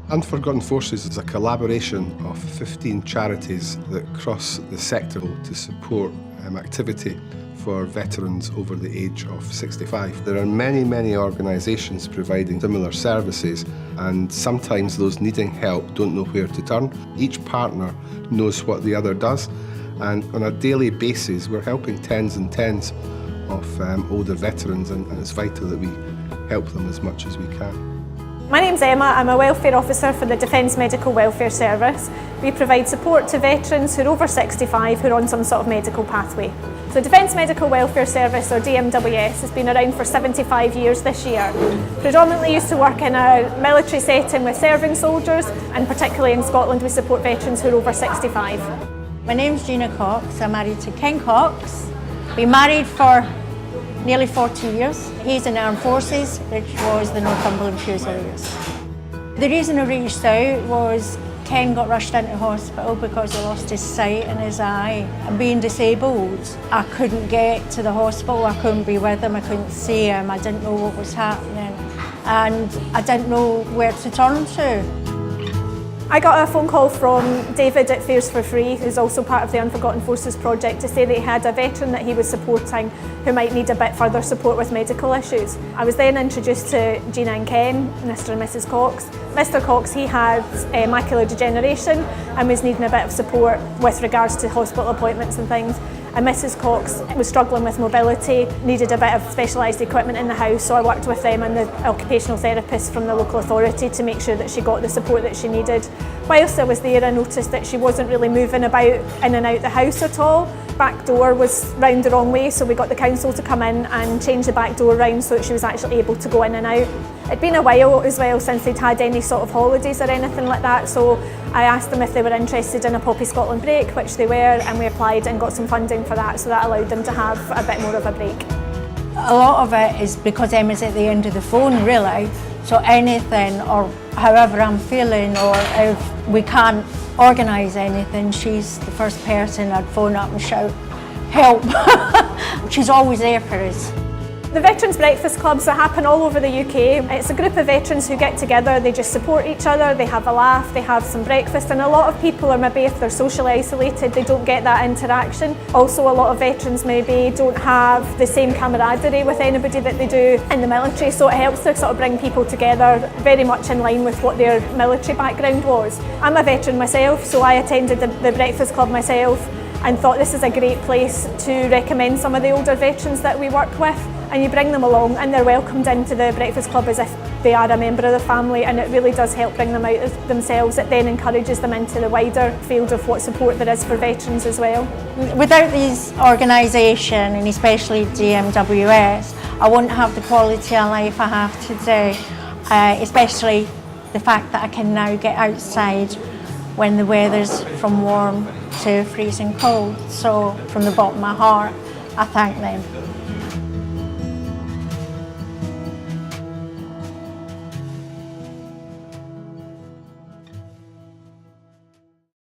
Unforgotten Forces is a collaboration of 15 charities that cross the sector to support activity for veterans over the age of 65. There are many organisations providing similar services, and sometimes those needing help don't know where to turn. Each partner knows what the other does, and on a daily basis we're helping tens and tens of older veterans, and it's vital that we help them as much as we can. My name's Emma. I'm a welfare officer for the Defence Medical Welfare Service. We provide support to veterans who are over 65 who are on some sort of medical pathway. So Defence Medical Welfare Service, or DMWS, has been around for 75 years this year. Predominantly used to work in a military setting with serving soldiers, and particularly in Scotland we support veterans who are over 65. My name's Gina Cox. I'm married to Ken Cox. Been married for nearly 40 years. He's in the Armed Forces, which was the Northumberland Fusiliers. The reason I reached out was Ken got rushed into hospital because he lost his sight in his eye. And being disabled, I couldn't get to the hospital, I couldn't be with him, I couldn't see him, I didn't know what was happening, and I didn't know where to turn to. I got a phone call from David at Fares for Free, who's also part of the Unforgotten Forces project, to say that he had a veteran that he was supporting who might need a bit further support with medical issues. I was then introduced to Gina and Ken, Mr and Mrs Cox. Mr Cox, he had macular degeneration and was needing a bit of support with regards to hospital appointments and things. And Mrs Cox was struggling with mobility, needed a bit of specialised equipment in the house, so I worked with them and the occupational therapist from the local authority to make sure that she got the support that she needed. Whilst I was there, I noticed that she wasn't really moving about in and out the house at all. Back door was round the wrong way, so we got the council to come in and change the back door round so that she was actually able to go in and out. It'd been a while as well since they'd had any sort of holidays or anything like that, so I asked them if they were interested in a Poppy Scotland break, which they were, and we applied and got some funding for that, so that allowed them to have a bit more of a break. A lot of it is because Emma's at the end of the phone, really, so anything or however I'm feeling, or if we can't organise anything, she's the first person I'd phone up and shout, help. She's always there for us. The Veterans Breakfast Clubs that happen all over the UK. It's a group of veterans who get together, they just support each other, they have a laugh, they have some breakfast, and a lot of people are maybe, if they're socially isolated, they don't get that interaction. Also, a lot of veterans maybe don't have the same camaraderie with anybody that they do in the military, so it helps to sort of bring people together very much in line with what their military background was. I'm a veteran myself, so I attended the Breakfast Club myself and thought this is a great place to recommend some of the older veterans that we work with. And you bring them along and they're welcomed into the Breakfast Club as if they are a member of the family, and it really does help bring them out of themselves. It then encourages them into the wider field of what support there is for veterans as well. Without this organisation, and especially DMWS, I wouldn't have the quality of life I have today, especially the fact that I can now get outside when the weather's from warm to freezing cold. So from the bottom of my heart, I thank them.